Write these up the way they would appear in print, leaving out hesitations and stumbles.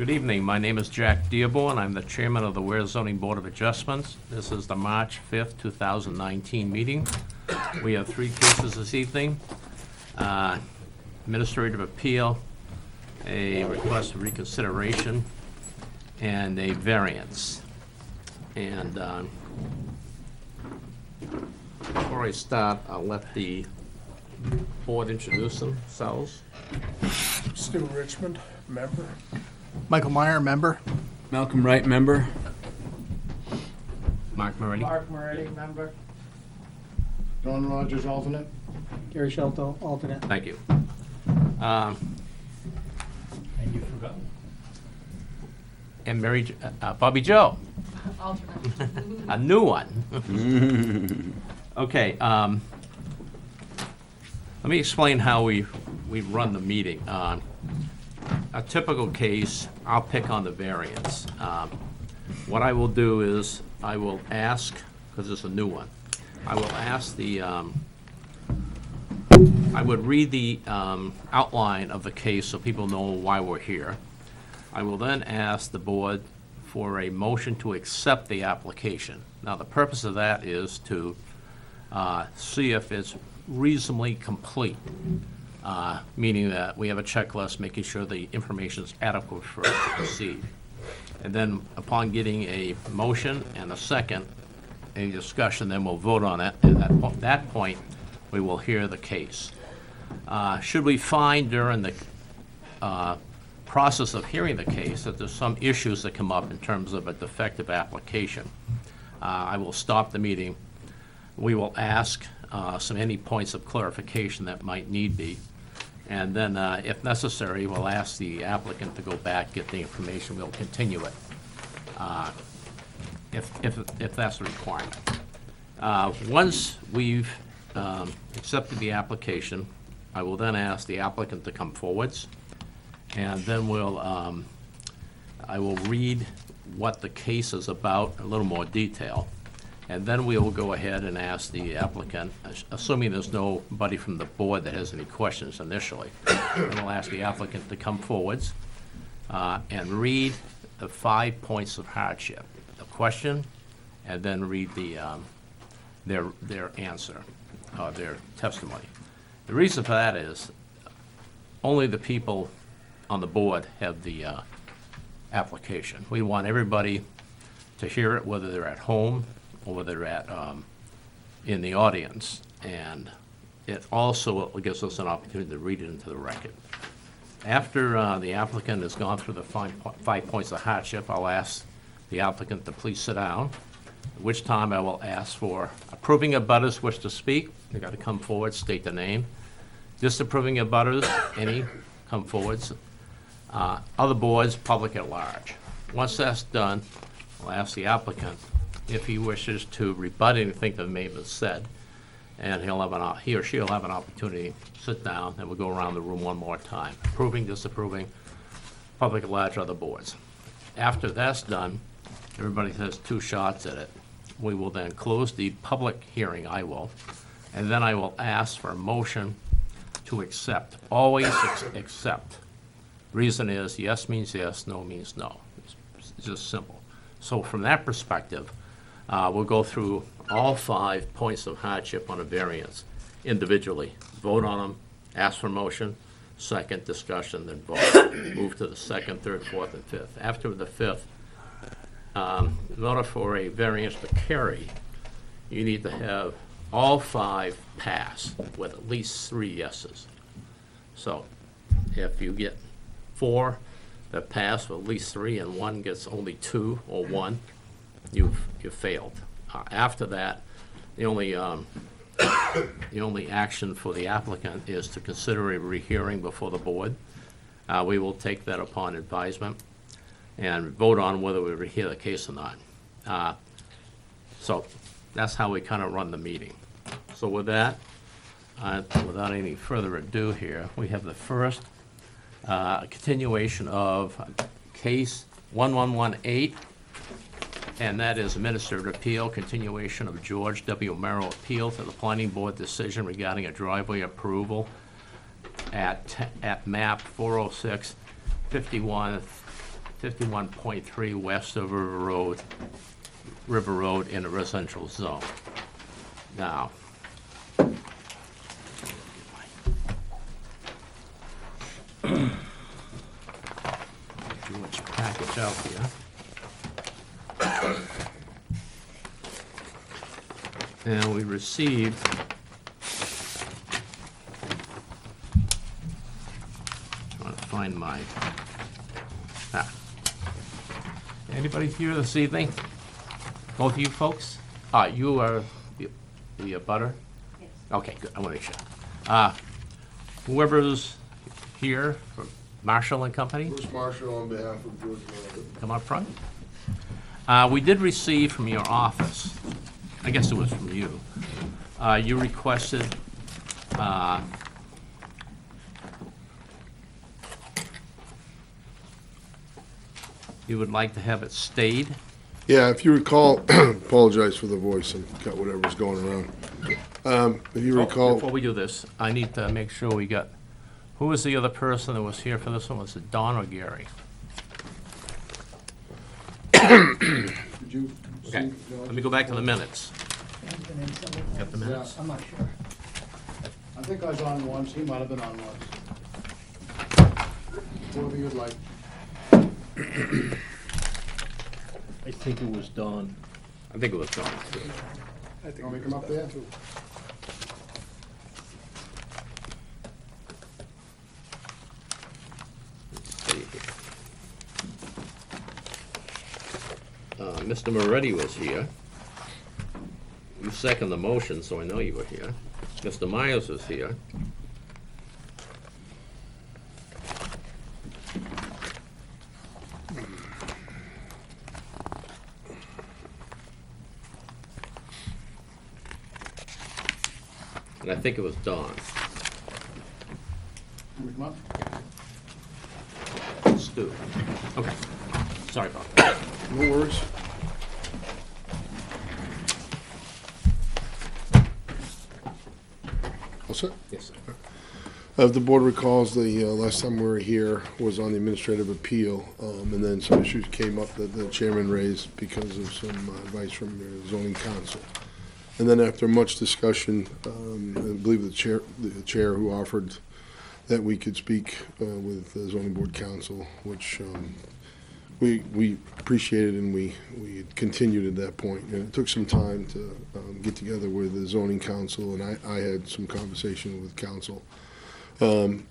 Good evening. My name is Jack Dearborn. I'm the chairman of the Weare Zoning Board of Adjustments. This is the March 5th, 2019 meeting. We have three cases this evening. Administrative appeal, a request for reconsideration, and a variance. And before I start, I'll let the board introduce themselves. Stu Richmond, member. Michael Meyer, member. Malcolm Wright, member. Mark Moretti. Mark Moretti, member. Don Rogers, alternate. Gary Shelto, alternate. Thank you. And you forgot. And Bobby Joe, Alternate. a new one. Okay, let me explain how we run the meeting. A typical case, I'll pick on the variance. What I will do is, I will ask, because it's a new one, I will ask the, I would read the outline of the case so people know why we're here. I will then ask the board for a motion to accept the application. Now, the purpose of that is to see if it's reasonably complete, meaning that we have a checklist making sure the information is adequate for us to proceed. And then upon getting a motion and a second, any discussion, then we'll vote on it. And at that point, we will hear the case. Should we find during the process of hearing the case that there's some issues that come up in terms of a defective application, I will stop the meeting. We will ask any points of clarification that might need be. And then, if necessary, we'll ask the applicant to go back, get the information, we'll continue it, if that's the requirement. Once we've accepted the application, I will then ask the applicant to come forwards, and then I will read what the case is about in a little more detail. And then we will go ahead and ask the applicant, assuming there's nobody from the board that has any questions initially, then we'll ask the applicant to come forwards and read the 5 points of hardship, the question, and then read their answer, their testimony. The reason for that is only the people on the board have the application. We want everybody to hear it, whether they're at home or whether they're at in the audience, and it also gives us an opportunity to read it into the record. After the applicant has gone through the 5 points of hardship, I'll ask the applicant to please sit down, at which time I will ask for approving abutters wish to speak. They got to come forward, state the name. Disapproving abutters, any, come forwards. Other boards, public at large. Once that's done, I'll ask the applicant if he wishes to rebut anything that may have been said, and he or she will have an opportunity to sit down, and we'll go around the room one more time. Approving, disapproving, public at large, other boards. After that's done, everybody has 2 shots at it. We will then close the public hearing, I will, and then I will ask for a motion to accept. Always accept. Reason is yes means yes, no means no. It's just simple. So from that perspective, we'll go through all 5 points of hardship on a variance individually, vote on them, ask for motion, second, discussion, then vote. Move to the second, third, fourth, and fifth. After the fifth, in order for a variance to carry, you need to have all 5 pass with at least 3 yeses. So if you get 4 that pass with at least 3 and 1 gets only 2 or 1, you've failed. After that, the only action for the applicant is to consider a rehearing before the board. We will take that upon advisement and vote on whether we rehear the case or not. So that's how we kind of run the meeting. So with that, without any further ado here, we have the first continuation of case 1118, and that is administrative appeal, continuation of George W. Merrill appeal to the planning board decision regarding a driveway approval at map 406 51 51.3 west of River Road in a residential zone. Now, do which package out here. And we received trying to find my anybody here this evening? Both of you folks? You are the butter? Yes. Okay, good, I want to make sure. Whoever's here, for Marshall and Company, Bruce Marshall on behalf of George Weare. come up front. We did receive from your office, I guess it was from you, you requested you would like to have it stayed. Yeah, if you recall, apologize for the voice, I've got whatever's going around. If you recall, Before we do this, I need to make sure we got, who was the other person that was here for this one? Was it Don or Gary? Did you Okay, let me go back to the minutes. Got the minutes? I'm not sure. I think I was on once, he might have been on once. Whatever you'd like. I think it was Don. I think it was Don. I think Want me it to come was up there? that too. Mr. Moretti was here. You second the motion, so I know you were here. Mr. Myers was here. And I think it was Don. Want me to come up? Stu. Okay, sorry about that. no worries. All set? Yes, sir. If the board recalls, the last time we were here was on the administrative appeal, and then some issues came up that the chairman raised because of some advice from the zoning council. And then after much discussion, I believe the chair who offered that we could speak with the zoning board council, which we appreciated, and we continued at that point. And it took some time to get together with the zoning council, and I had some conversation with council. Both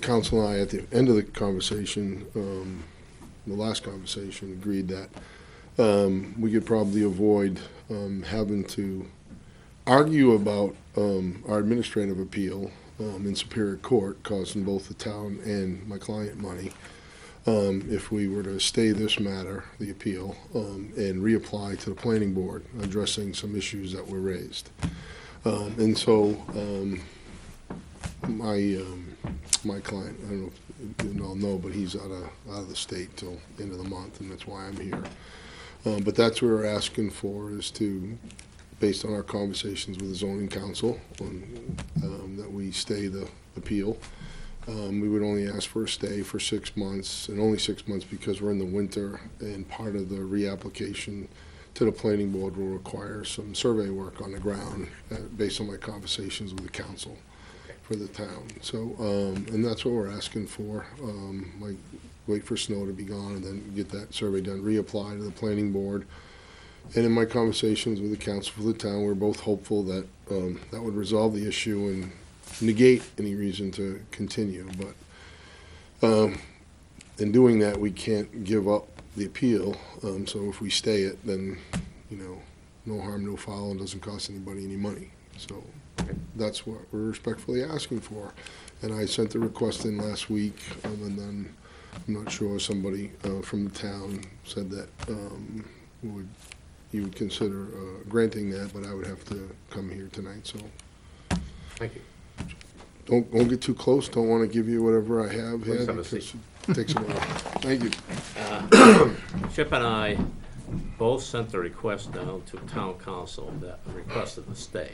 council and I, at the end of the conversation, the last conversation, agreed that we could probably avoid having to argue about our administrative appeal in Superior Court, costing both the town and my client money, if we were to stay this matter, the appeal, and reapply to the planning board, addressing some issues that were raised. And so my client, I don't know if you all know, but he's out of the state till the end of the month, and that's why I'm here. But that's what we're asking for, is to, based on our conversations with the zoning council, that we stay the appeal. We would only ask for a stay for 6 months, and only 6 months because we're in the winter, and part of the reapplication to the planning board will require some survey work on the ground, based on my conversations with the council for the town. So, and that's what we're asking for. Like, wait for snow to be gone and then get that survey done, reapply to the planning board. And in my conversations with the council for the town, we're both hopeful that that would resolve the issue and negate any reason to continue. But in doing that, we can't give up the appeal. So if we stay it, then, no harm, no foul, and doesn't cost anybody any money. So that's what we're respectfully asking for. And I sent the request in last week, and then I'm not sure, somebody from the town said that you would consider granting that, but I would have to come here tonight. So Thank you. don't get too close. Don't want to give you whatever I have Please here, have a because seat. it takes a while. Thank you. Chip and I both sent the request down to town council that requested the stay.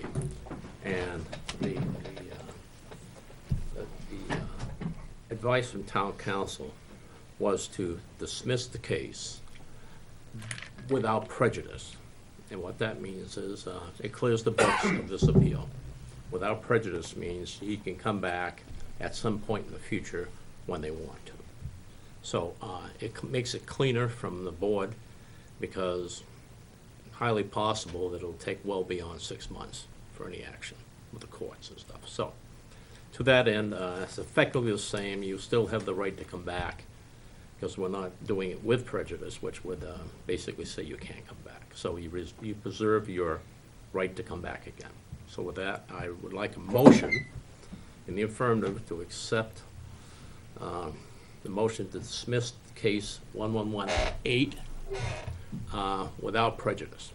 And the advice from town council was to dismiss the case without prejudice. And what that means is, it clears the books of this appeal. Without prejudice means he can come back at some point in the future when they want to. So makes it cleaner from the board, because highly possible that it'll take well beyond 6 months for any action with the courts and stuff. So to that end, it's effectively the same. You still have the right to come back, because we're not doing it with prejudice, which would basically say you can't come back. So you preserve your right to come back again. So with that, I would like a motion in the affirmative to accept the motion to dismiss case 1118 without prejudice.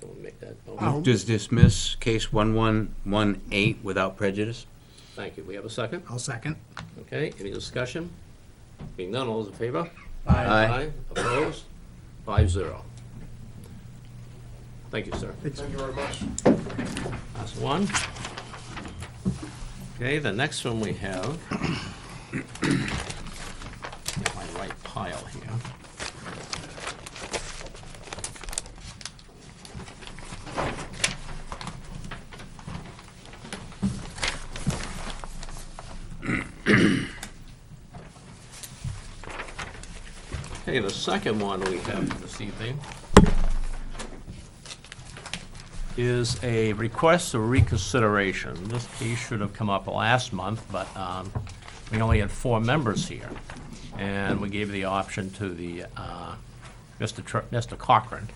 Don't make that motion. Does dismiss case 1118 without prejudice? Thank you. We have a second? I'll second. Okay, any discussion? Being none, all those in favor? Aye. Opposed? 5-0. Thank you, sir. Thank you very much. That's one. Okay, the next one we have, get my right pile here. Okay, the second one we have this evening is a request for reconsideration. This case should have come up last month, but we only had 4 members here. And we gave the option to the Mr. Cochran,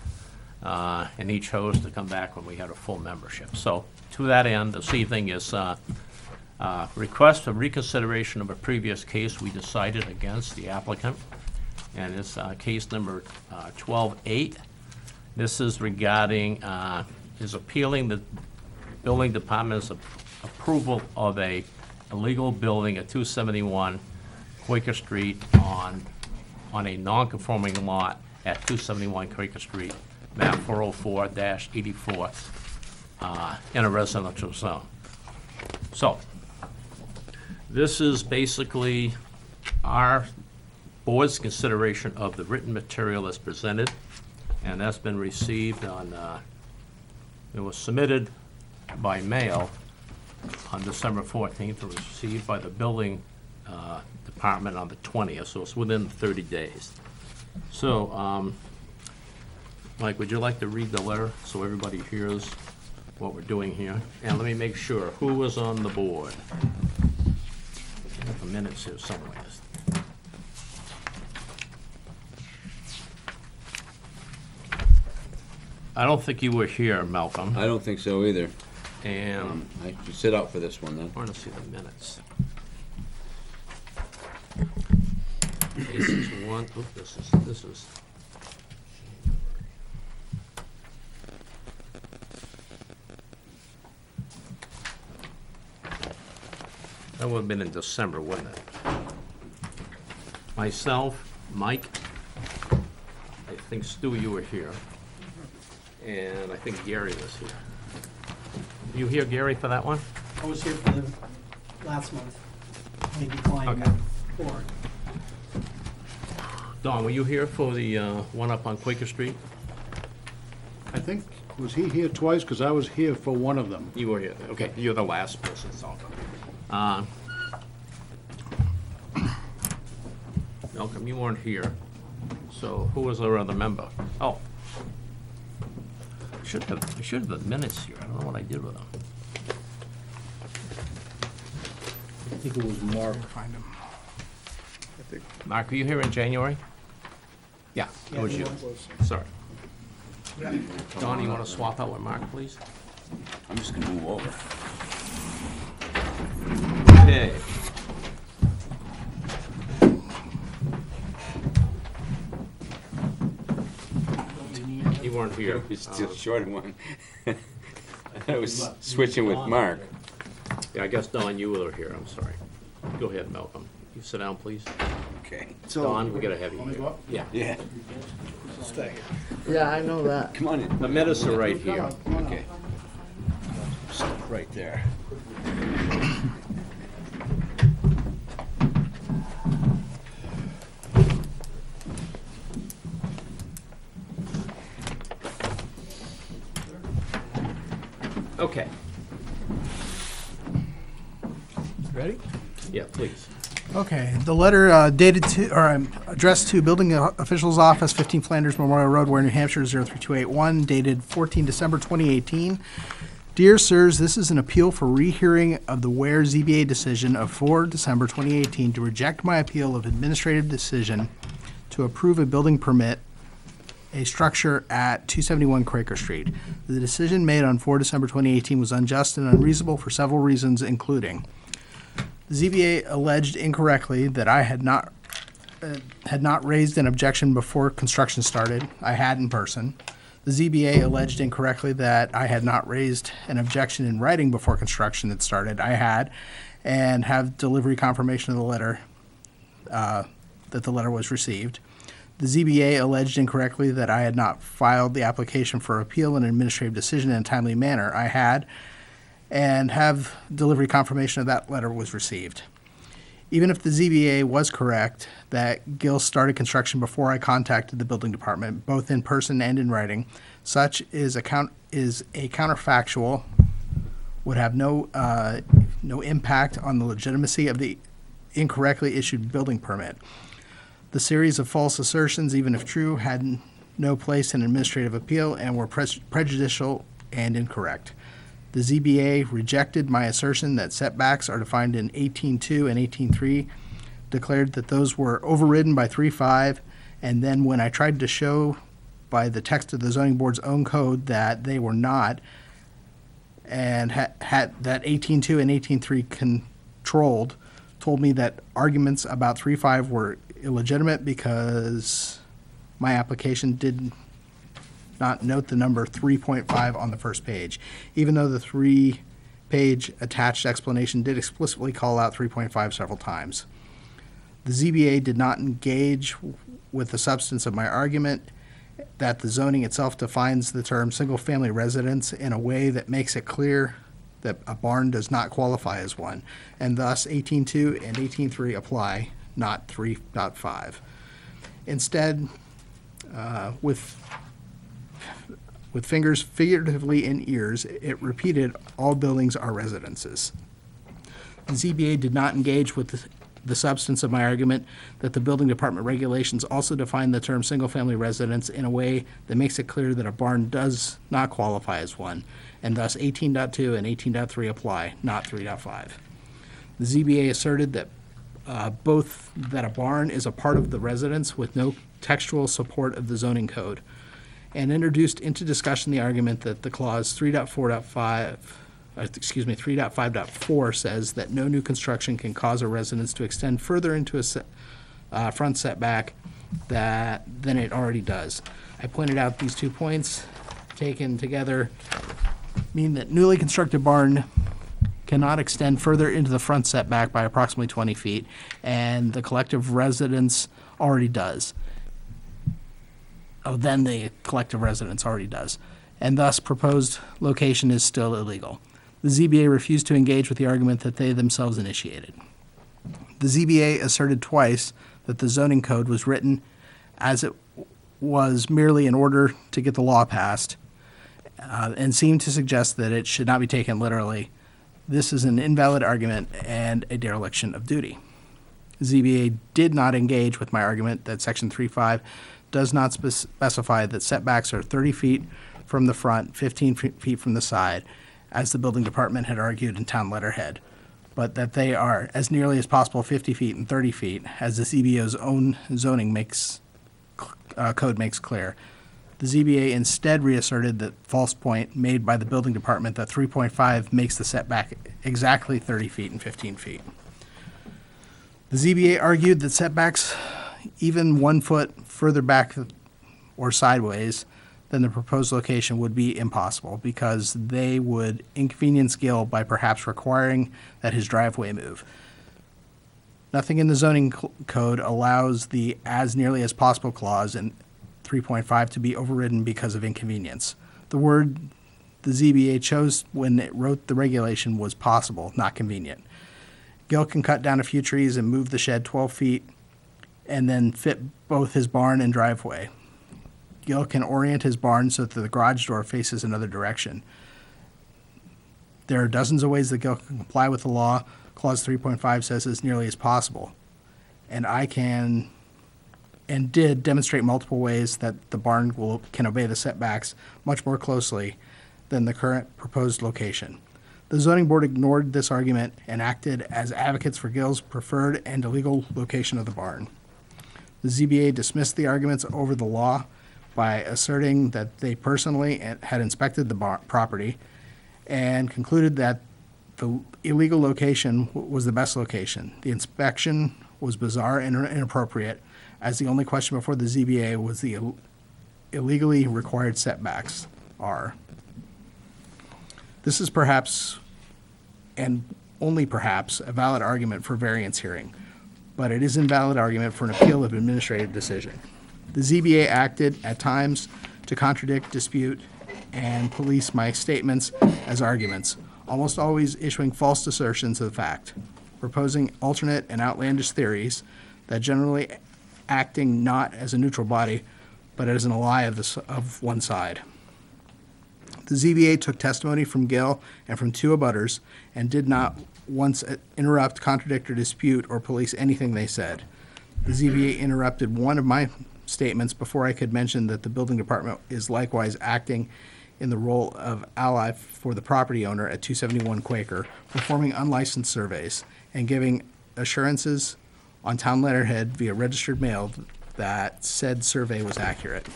and he chose to come back when we had a full membership. So to that end, this evening is request for reconsideration of a previous case we decided against the applicant. And it's case number 12-8. This is regarding is appealing the building department's approval of a illegal building at 271 Quaker Street on a non-conforming lot at 271 Quaker Street, map 404-84, in a residential zone. So, this is basically our board's consideration of the written material that's presented, and that's been received on, it was submitted by mail on December 14th, and was received by the building department on the 20th, so it's within 30 days. So, Mike, would you like to read the letter so everybody hears what we're doing here? And let me make sure, who was on the board? I have the minutes here somewhere. I don't think you were here, Malcolm, I don't think so either. and I should sit out for this one then. I want to see the minutes. This is one, oop, this is. That would have been in December, wouldn't it? Myself, Mike, I think Stu, you were here, and I think Gary was here. You here, Gary, for that one? I was here for the last month. They declined Okay. the board. Don, were you here for the one up on Quaker Street? I think, was he here twice? Because I was here for one of them. You were here, okay, you're the last person, so. Malcolm, you weren't here, so who was our other member? Oh. I should have the minutes here, I don't know what I did with them. I think it was Mark. Find him. Mark, were you here in January? Yeah, it was he you, was. sorry. Don, you want to swap out with Mark, please? I'm just gonna move over. Okay. You weren't here. It's still a short one. I was switching with Mark. Yeah, I guess, Don, you were here, I'm sorry. Go ahead, Malcolm. You sit down, please. Okay. Don, we gotta have you Want me to here. go up? Yeah, Yeah, Stay. Yeah, I know that. come on in. the minutes are right here. Come on up. Okay. Step right there. Okay. Ready? Yeah, please. Okay, the letter addressed to Building Officials Office, 15 Flanders Memorial Road, Weare, New Hampshire, 03281, dated 14 December 2018. Dear Sirs, this is an appeal for rehearing of the Weare ZBA decision of 4 December 2018 to reject my appeal of administrative decision to approve a building permit, a structure at 271 Quaker Street. The decision made on 4 December 2018 was unjust and unreasonable for several reasons, including the ZBA alleged incorrectly that I had not raised an objection before construction started. I had in person. The ZBA alleged incorrectly that I had not raised an objection in writing before construction had started. I had, and have delivery confirmation of the letter, that the letter was received. The ZBA alleged incorrectly that I had not filed the application for appeal and administrative decision in a timely manner. I had, and have delivery confirmation of that letter was received. Even if the ZBA was correct that Gil started construction before I contacted the building department, both in person and in writing, such is a counterfactual, would have no impact on the legitimacy of the incorrectly issued building permit. The series of false assertions, even if true, had no place in administrative appeal and were prejudicial and incorrect. The ZBA rejected my assertion that setbacks are defined in 18.2 and 18.3, declared that those were overridden by 3.5, and then when I tried to show by the text of the zoning board's own code that they were not, and had that 18.2 and 18.3 controlled, told me that arguments about 3.5 were illegitimate because my application did not note the number 3.5 on the first page, even though the 3-page attached explanation did explicitly call out 3.5 several times. The ZBA did not engage with the substance of my argument that the zoning itself defines the term single-family residence in a way that makes it clear that a barn does not qualify as one, and thus 18.2 and 18.3 apply, not 3.5. Instead, with fingers figuratively in ears, it repeated, all buildings are residences. The ZBA did not engage with the substance of my argument that the building department regulations also define the term single-family residence in a way that makes it clear that a barn does not qualify as one, and thus 18.2 and 18.3 apply, not 3.5. The ZBA asserted that both that a barn is a part of the residence with no textual support of the zoning code, and introduced into discussion the argument that the clause 3.5.4 says that no new construction can cause a residence to extend further into a front setback than it already does. I pointed out these 2 points taken together mean that newly constructed barn cannot extend further into the front setback by approximately 20 feet, and the collective residence already does. Then the collective residence already does, and thus proposed location is still illegal. The ZBA refused to engage with the argument that they themselves initiated. The ZBA asserted twice that the zoning code was written as it was merely in order to get the law passed, and seemed to suggest that it should not be taken literally. This is an invalid argument and a dereliction of duty. The ZBA did not engage with my argument that Section 3.5 does not specify that setbacks are 30 feet from the front, 15 feet from the side, as the building department had argued in town letterhead, but that they are, as nearly as possible, 50 feet and 30 feet, as the ZBA's own zoning code makes clear. The ZBA instead reasserted the false point made by the building department that 3.5 makes the setback exactly 30 feet and 15 feet. The ZBA argued that setbacks even 1 foot further back or sideways than the proposed location would be impossible because they would inconvenience Gil by perhaps requiring that his driveway move. Nothing in the zoning code allows the as nearly as possible clause in 3.5 to be overridden because of inconvenience. The word the ZBA chose when it wrote the regulation was possible, not convenient. Gil can cut down a few trees and move the shed 12 feet and then fit both his barn and driveway. Gil can orient his barn so that the garage door faces another direction. There are dozens of ways that Gill can comply with the law. Clause 3.5 says as nearly as possible. And I can and did demonstrate multiple ways that the barn can obey the setbacks much more closely than the current proposed location. The zoning board ignored this argument and acted as advocates for Gill's preferred and illegal location of the barn. The ZBA dismissed the arguments over the law by asserting that they personally had inspected the property and concluded that the illegal location was the best location. The inspection was bizarre and inappropriate, as the only question before the ZBA was the illegally required setbacks are. This is perhaps, and only perhaps, a valid argument for variance hearing, but it is an invalid argument for an appeal of administrative decision. The ZBA acted at times to contradict, dispute, and police my statements as arguments, almost always issuing false assertions of the fact, proposing alternate and outlandish theories that generally acting not as a neutral body, but as an ally of one side. The ZBA took testimony from Gill and from two abutters and did not once interrupt, contradict, or dispute or police anything they said. The ZBA interrupted one of my statements before I could mention that the building department is likewise acting in the role of ally for the property owner at 271 Quaker, performing unlicensed surveys and giving assurances on town letterhead via registered mail that said survey was accurate.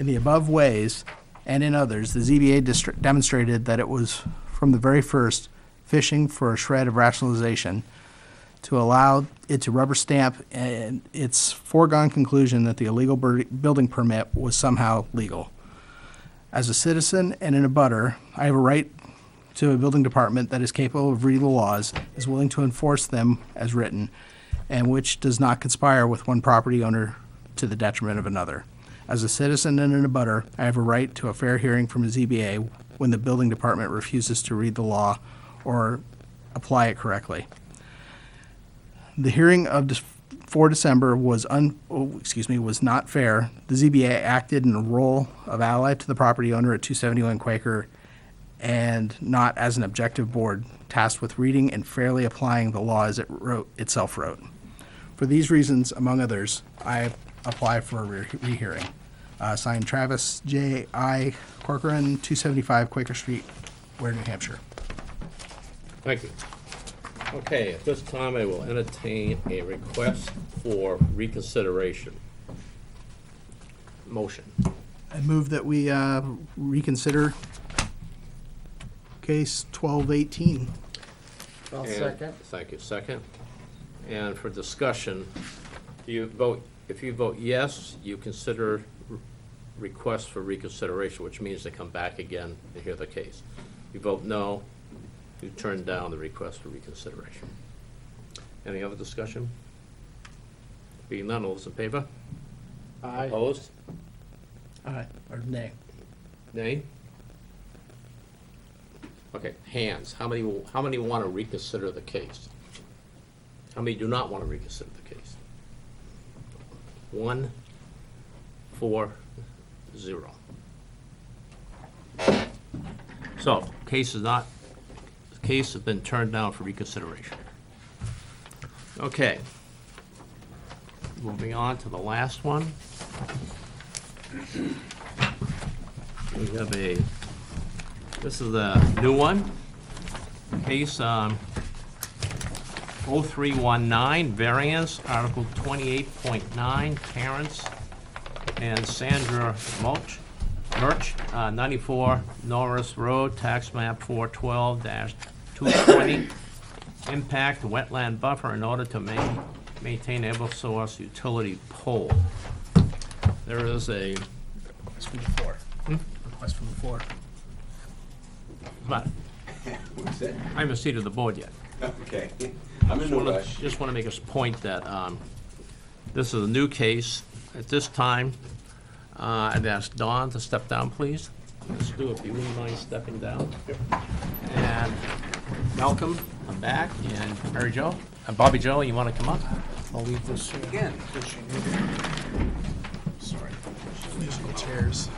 In the above ways, and in others, the ZBA demonstrated that it was, from the very first, fishing for a shred of rationalization to allow it to rubber stamp and its foregone conclusion that the illegal building permit was somehow legal. As a citizen and an abutter, I have a right to a building department that is capable of reading the laws, is willing to enforce them as written, and which does not conspire with one property owner to the detriment of another. As a citizen and an abutter, I have a right to a fair hearing from a ZBA when the building department refuses to read the law or apply it correctly. The hearing for December was not fair. The ZBA acted in a role of ally to the property owner at 271 Quaker and not as an objective board tasked with reading and fairly applying the law as it itself wrote. For these reasons, among others, I apply for a rehearing. Signed, Travis J. I. Corcoran, 275 Quaker Street, Weare, New Hampshire. Thank you. Okay, at this time, I will entertain a request for reconsideration. Motion. I move that we reconsider case 1218. I'll And- second. Thank you. Second. And for discussion, if you vote yes, you consider request for reconsideration, which means they come back again to hear the case. You vote no, you turn down the request for reconsideration. Any other discussion? Being none, all those in favor? Aye. Opposed? Aye, or nay. Nay? Okay, hands. How many want to reconsider the case? How many do not want to reconsider the case? 1, 4, 0. So, case has been turned down for reconsideration. Okay. Moving on to the last one. We have this is the new one. Case 0319, variance, Article 28.9, Terrence and Sandra Murch, 94 Norris Road, tax map 412-220, impact wetland buffer in order to maintain Eversource utility pole. There is a, Request from the floor. Request from the floor. but What's that? I haven't seated the board yet. Okay. I'm in no rush. Just want to make a point that this is a new case. At this time, I'd ask Dawn to step down, please. Let's do it, if you wouldn't mind stepping down. And Malcolm, I'm back, and Mary Jo, and Bobby Joe, you want to come up? I'll leave this. Again. Sorry. Musical chairs.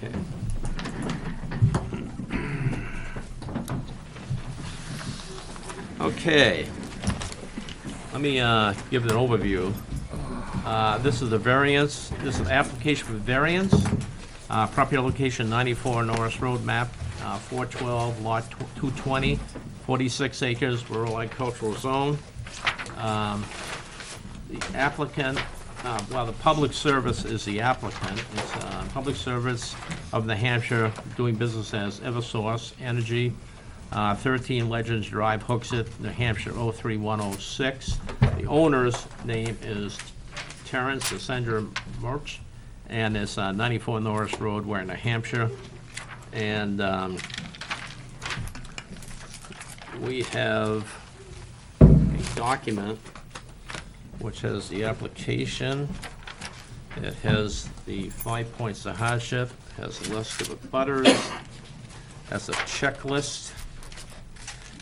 Okay. Okay. Let me give an overview. This is a variance, this is an application for variance. Property location 94 Norris Road, map 412, lot 220, 46 acres, rural agricultural zone. The applicant, well, the public service is the applicant. It's Public Service of New Hampshire, doing business as Eversource Energy, 13 Legends Drive, Hooksett, New Hampshire 03106. The owner's name is Terrence Ascender Merch, and it's 94 Norris Road, Weare, New Hampshire. And we have a document which has the application. It has the 5 points of hardship, has a list of abutters, has a checklist.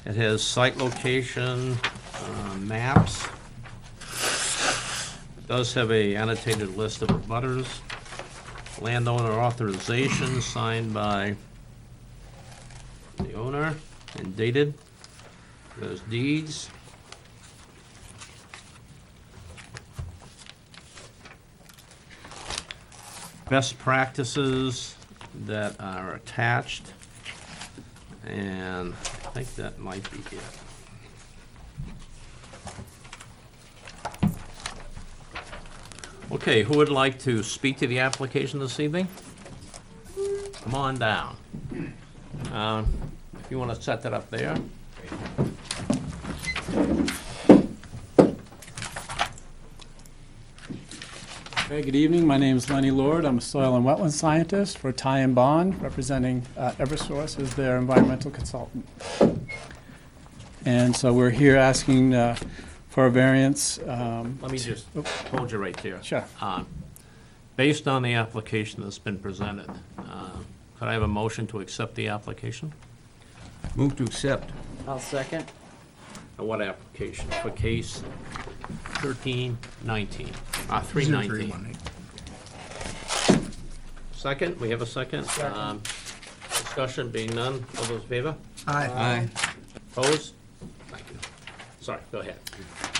It has site location, maps. It does have a annotated list of abutters. Landowner authorization signed by the owner and dated. There's deeds. Best practices that are attached. And I think that might be it. Okay, who would like to speak to the application this evening? Come on down. If you want to set that up there. Okay, good evening. My name is Lenny Lord. I'm a soil and wetland scientist for Ty and Bond, representing Eversource as their environmental consultant. And so we're here asking for a variance. Let me just hold you right there. Sure. Based on the application that's been presented, could I have a motion to accept the application? Move to accept. I'll second. What application? For case 1319, 319. 0318. Second, we have a second. Discussion being none, all those in favor? Aye. Aye. Opposed? Thank you. Sorry, go ahead.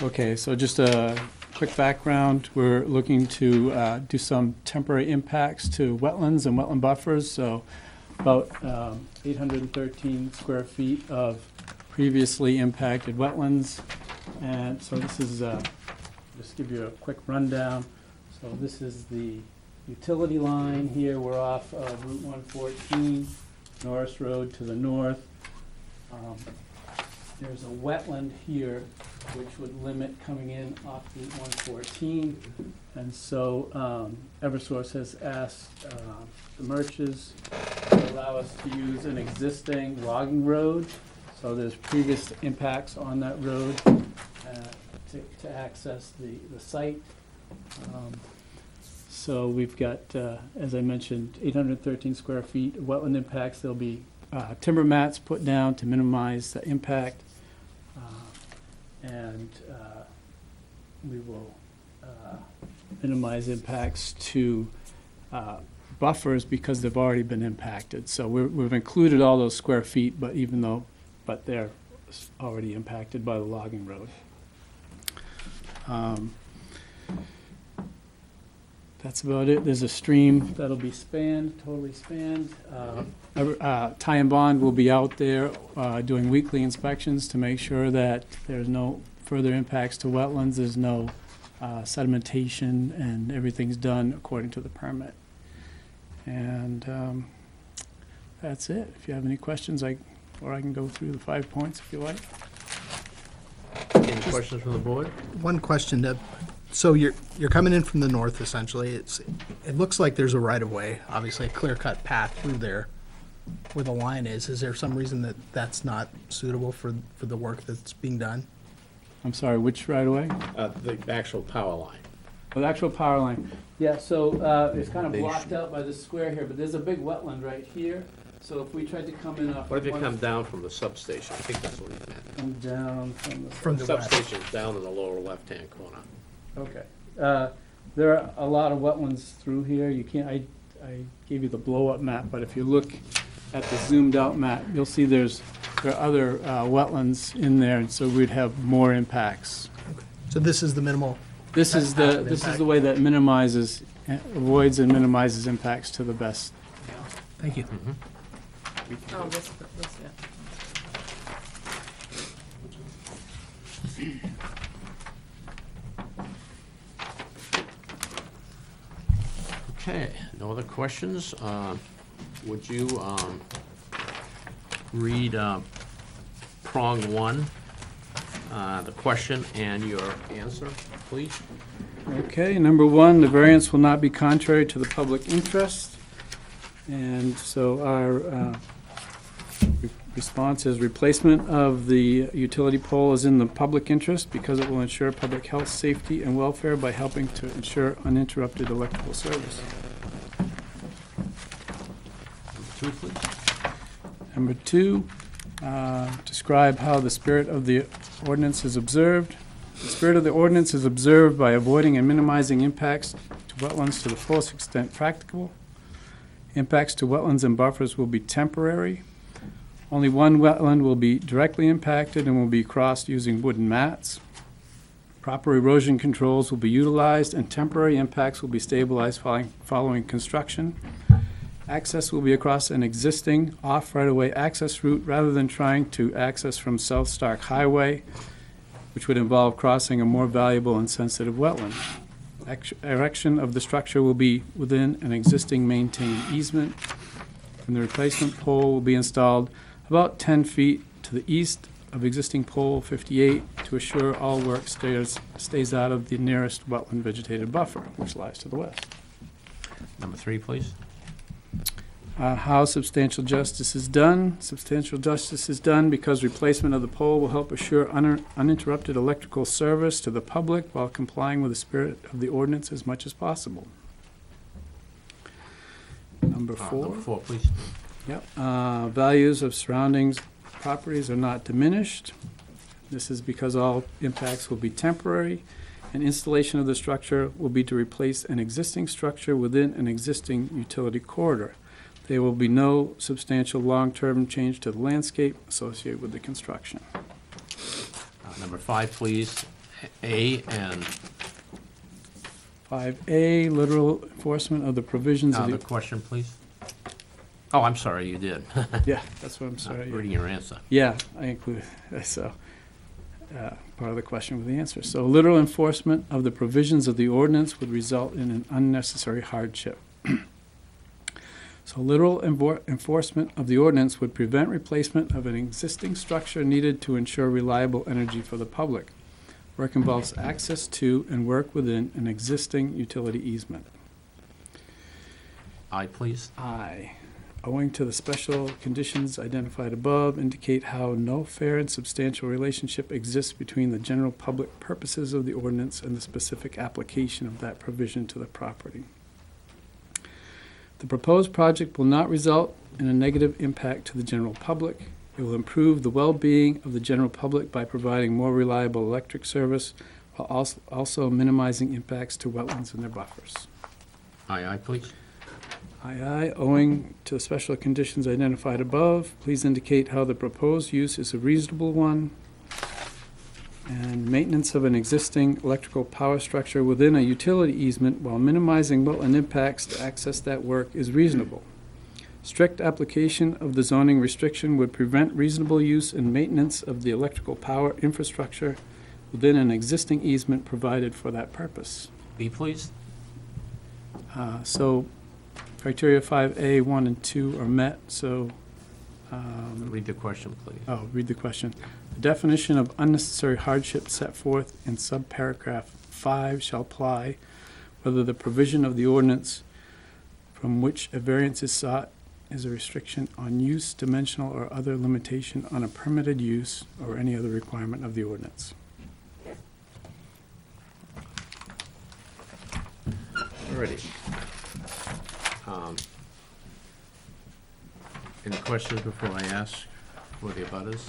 Okay, so just a quick background. We're looking to do some temporary impacts to wetlands and wetland buffers. So about 813 square feet of previously impacted wetlands. And so this is, just give you a quick rundown. So this is the utility line here. We're off of Route 114, Norris Road to the north. There's a wetland here which would limit coming in off Route 114. And so Eversource has asked the Merches to allow us to use an existing logging road. So there's previous impacts on that road to access the site. So we've got, as I mentioned, 813 square feet of wetland impacts. There'll be timber mats put down to minimize the impact. And we will minimize impacts to buffers because they've already been impacted. So we've included all those square feet, but they're already impacted by the logging road. That's about it. There's a stream that'll be spanned, totally spanned. Ty and Bond will be out there doing weekly inspections to make sure that there's no further impacts to wetlands, there's no sedimentation, and everything's done according to the permit. And that's it. If you have any questions, I can go through the 5 points if you like. Any questions from the board? One question, so you're coming in from the north essentially. It looks like there's a right of way, obviously a clear-cut path through there where the line is. Is there some reason that that's not suitable for the work that's being done? I'm sorry, which right away? The actual power line. Oh, the actual power line. Yeah, so it's kind of blocked out by this square here, but there's a big wetland right here. So if we tried to come in off. What if you come down from the substation? I think that's what he meant. Come down From the west. Substation's down in the lower left-hand corner. Okay. There are a lot of wetlands through here. You can't, I gave you the blow-up map, but if you look at the zoomed out map, you'll see there are other wetlands in there, and so we'd have more impacts. So this is the minimal. This is Passive the impact. way that minimizes, avoids and minimizes impacts to the best. Thank you. Oh, this, yeah. Okay, no other questions? Would you read prong one, the question and your answer, please? Okay, number one, the variance will not be contrary to the public interest. And so our response is replacement of the utility pole is in the public interest because it will ensure public health, safety, and welfare by helping to ensure uninterrupted electrical service. Two, please. Number two, describe how the spirit of the ordinance is observed. The spirit of the ordinance is observed by avoiding and minimizing impacts to wetlands to the fullest extent practicable. Impacts to wetlands and buffers will be temporary. Only one wetland will be directly impacted and will be crossed using wooden mats. Proper erosion controls will be utilized and temporary impacts will be stabilized following construction. Access will be across an existing off right-of-way access route rather than trying to access from South Stark Highway, which would involve crossing a more valuable and sensitive wetland. Erection of the structure will be within an existing maintained easement, and the replacement pole will be installed about 10 feet to the east of existing pole 58 to assure all work stays out of the nearest wetland vegetated buffer, which lies to the west. Number three, please. How substantial justice is done. Substantial justice is done because replacement of the pole will help assure uninterrupted electrical service to the public while complying with the spirit of the ordinance as much as possible. Number four. Number four, please. Yep. Values of surroundings properties are not diminished. This is because all impacts will be temporary, and installation of the structure will be to replace an existing structure within an existing utility corridor. There will be no substantial long-term change to the landscape associated with the construction. Number five, please. A and 5A, literal enforcement of the provisions of the the... question, please. Oh, I'm sorry, you did. Yeah, that's what I'm Not sorry. reading your answer. Yeah, I included, so, part of the question with the answer. So literal enforcement of the provisions of the ordinance would result in an unnecessary hardship. So literal enforcement of the ordinance would prevent replacement of an existing structure needed to ensure reliable energy for the public. Work involves access to and work within an existing utility easement. Aye, please. I, owing to the special conditions identified above, indicate how no fair and substantial relationship exists between the general public purposes of the ordinance and the specific application of that provision to the property. The proposed project will not result in a negative impact to the general public. It will improve the well-being of the general public by providing more reliable electric service while also minimizing impacts to wetlands and their buffers. Aye, please. Aye, owing to the special conditions identified above, please indicate how the proposed use is a reasonable one. And maintenance of an existing electrical power structure within a utility easement while minimizing wetland impacts to access that work is reasonable. Strict application of the zoning restriction would prevent reasonable use and maintenance of the electrical power infrastructure within an existing easement provided for that purpose. B, please. So criteria 5A, 1, and 2 are met, so Read the question, please. read the question. The definition of unnecessary hardship set forth in subparagraph 5 shall apply whether the provision of the ordinance from which a variance is sought is a restriction on use, dimensional, or other limitation on a permitted use or any other requirement of the ordinance. Alrighty. Any questions before I ask for the abutters?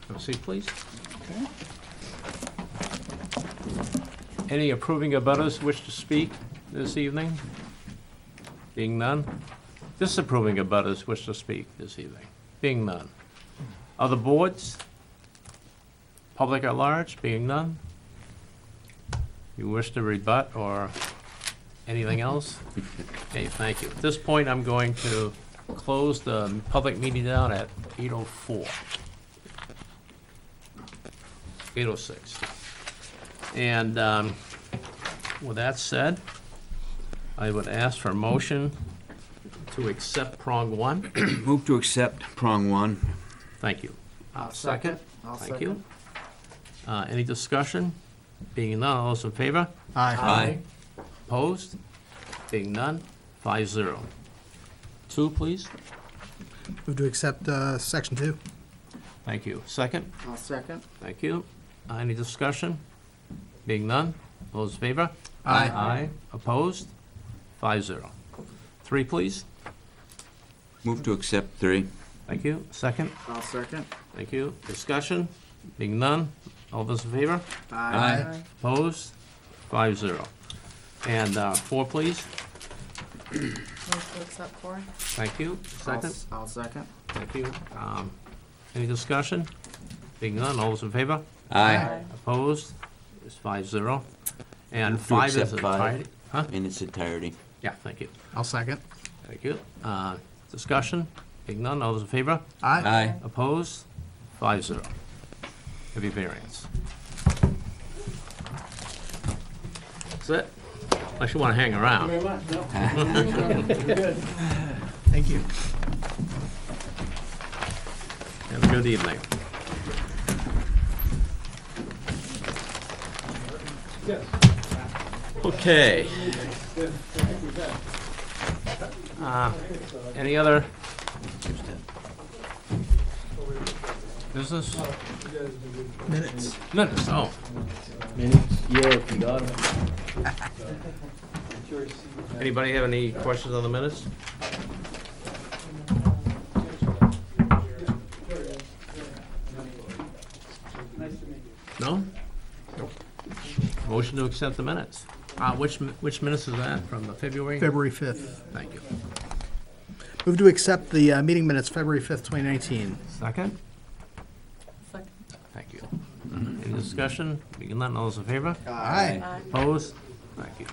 Have a seat, please. Okay. Any approving abutters wish to speak this evening? Being none, Disapproving abutters wish to speak this evening? Being none. Other boards? Public at large? Being none? You wish to rebut or anything else? Okay, thank you. At this point, I'm going to close the public meeting down at 8:04. 8:06. And with that said, I would ask for a motion to accept prong one. Move to accept prong one. Thank you. Second? I'll Thank you. Any discussion? Being none, all those in favor? Aye. Opposed? Being none, 5-0. 2, please. Move to accept section 2. Thank you. Second? I'll second. Thank you. Any discussion? Being none, all those in favor? Aye. Aye. Opposed? 5-0. 3, please. Move to accept 3. Thank you. Second? I'll second. Thank you. Discussion? Being none, all those in favor? Aye. Opposed? 5-0. And 4, please. Move to accept 4. Thank you. Second? I'll second. Thank you. Any discussion? Being none, all those in favor? Aye. Opposed? It's 5-0. And Move to 5 is accept 5. entirety. Huh? In its entirety. Yeah, thank you. I'll second. Thank you. Discussion? Being none, all those in favor? Aye. Opposed? 5-0. Heavy variance. That's it. Unless you want to hang around. Thank you. Have a good evening. Okay. Any other business? Minutes. Minutes, oh. Yeah, if you got it. Anybody have any questions on the minutes? No? Motion to accept the minutes. Which minutes is that, from the February? February 5th. Thank you. Move to accept the meeting minutes, February 5th, 2019. Second? Second. Thank you. Any discussion? Being none, all those in favor? Aye. Aye. Opposed? Thank you.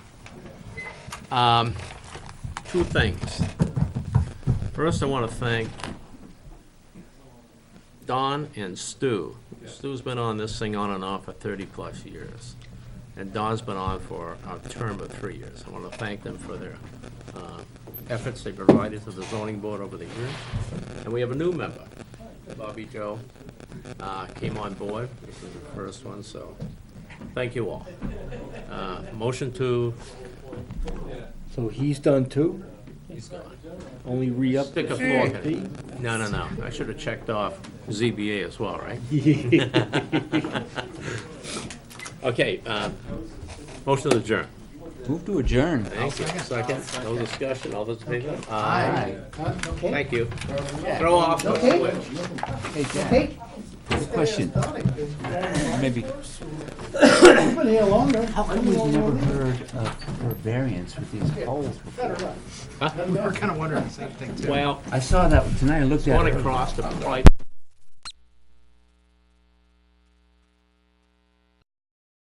2 things. First, I want to thank Don and Stu. Stu's been on this thing on and off for 30-plus years, and Don's been on for a term of 3 years. I want to thank them for their efforts they provided to the zoning board over the years. And we have a new member, Bobby Joe, came on board. This is the first one, so thank you all. Motion to, So he's done too? he's gone. Only re-up Stick the a fork CIP? in it. No. I should have checked off ZBA as well, right? Okay, motion to adjourn. Move to adjourn. Thank you. Second, no discussion, all those in favor? Aye. Thank you. Throw off the switch. Hey, Jack. Question. Maybe. How come we've never heard of a variance with these poles before? We were kind of wondering the same thing, too. Well, I saw that tonight. I looked at going it. across the pipe